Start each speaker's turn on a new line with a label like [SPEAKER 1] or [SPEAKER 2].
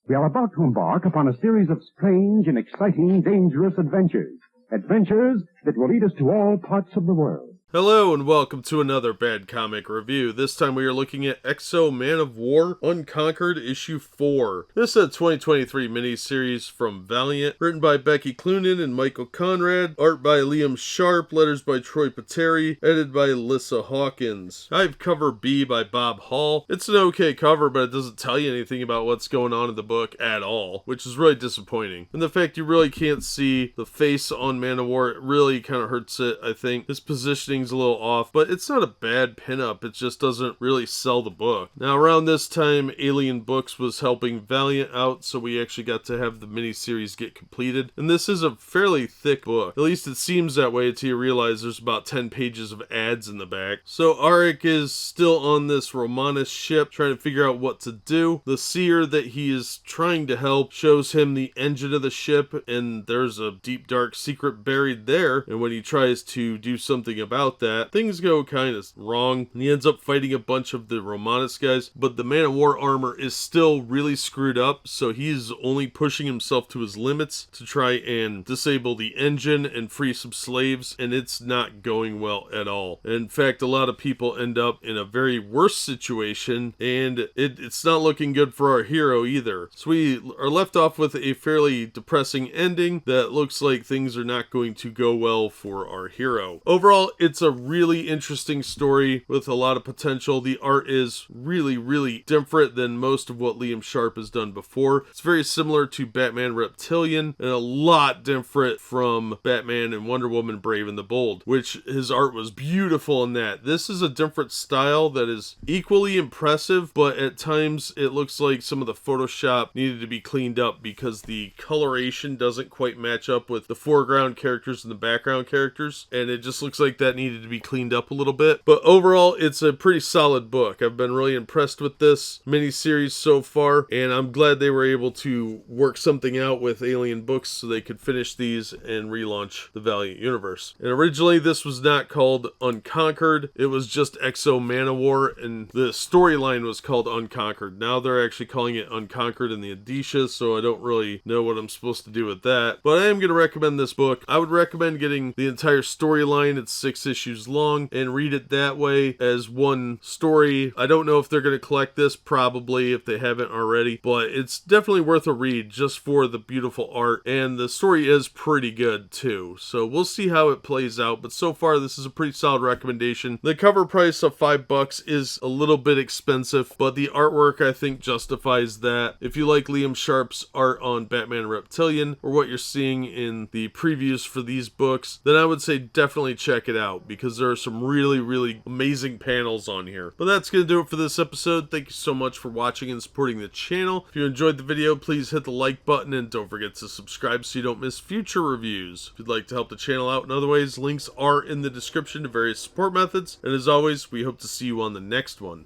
[SPEAKER 1] We are about to embark upon a series of strange and exciting, dangerous adventures. Adventures that will lead us to all parts of the world.
[SPEAKER 2] Hello and welcome to another Bad Comic Review. This time we are looking at X-O Manowar, Unconquered, Issue 4. This is a 2023 miniseries from Valiant, written by Becky, Cloonan, and Michael Conrad, art by Liam Sharp, letters by Troy Peteri, edited by Alyssa Hawkins. I have cover B by Bob Hall. It's an okay cover, but it doesn't tell you anything about what's going on in the book at all, which is really disappointing. And the fact you really can't see the face on Manowar, it really kind of hurts it, I think. His positioning a little off, but it's not a bad pinup. It just doesn't really sell the book. Now, around this time, Alien Books was helping Valiant out, so we actually got to have the miniseries get completed. And this is a fairly thick book. At least it seems that way until you realize there's about 10 pages of ads in the back. So Arik is still on this Romanus ship, trying to figure out what to do. The seer that he is trying to help shows him the engine of the ship, and there's a deep, dark secret buried there. And when he tries to do something about that, things go kind of wrong, and he ends up fighting a bunch of the Romanus guys, but the Man of War armor is still really screwed up, so he's only pushing himself to his limits to try and disable the engine and free some slaves, and it's not going well at all. In fact, a lot of people end up in a very worse situation, and it's not looking good for our hero either. So we are left off with a fairly depressing ending that looks like things are not going to go well for our hero. Overall, it's a really interesting story with a lot of potential. The art is really different than most of what Liam Sharp has done before. It's very similar to Batman Reptilian and a lot different from Batman and Wonder Woman Brave and the Bold, which his art was beautiful in that. This is a different style that is equally impressive, but at times it looks like some of the Photoshop needed to be cleaned up because the coloration doesn't quite match up with the foreground characters and the background characters, and it just looks like that needed to be cleaned up a little bit. But overall, it's a pretty solid book. I've been really impressed with this miniseries so far, and I'm glad they were able to work something out with Alien Books so they could finish these and relaunch the Valiant universe. And originally, this was not called Unconquered. It was just X-O Manowar, and the storyline was called Unconquered. Now they're actually calling it Unconquered in the Adisha, so I don't really know what I'm supposed to do with that. But I am going to recommend this book. I would recommend getting the entire storyline. It's 6 issues long, and read it that way as one story. I don't know if they're going to collect this, probably, if they haven't already, but it's definitely worth a read just for the beautiful art, and the story is pretty good too. So we'll see how it plays out, but so far this is a pretty solid recommendation. The cover price of $5 is a little bit expensive, but the artwork I think justifies that. If you like Liam Sharp's art on Batman Reptilian, or what you're seeing in the previews for these books, then I would say definitely check it out, because there are some really amazing panels on here. But that's going to do it for this episode. Thank you so much for watching and supporting the channel. If you enjoyed the video, please hit the like button and don't forget to subscribe so you don't miss future reviews. If you'd like to help the channel out in other ways, links are in the description to various support methods. And as always, we hope to see you on the next one.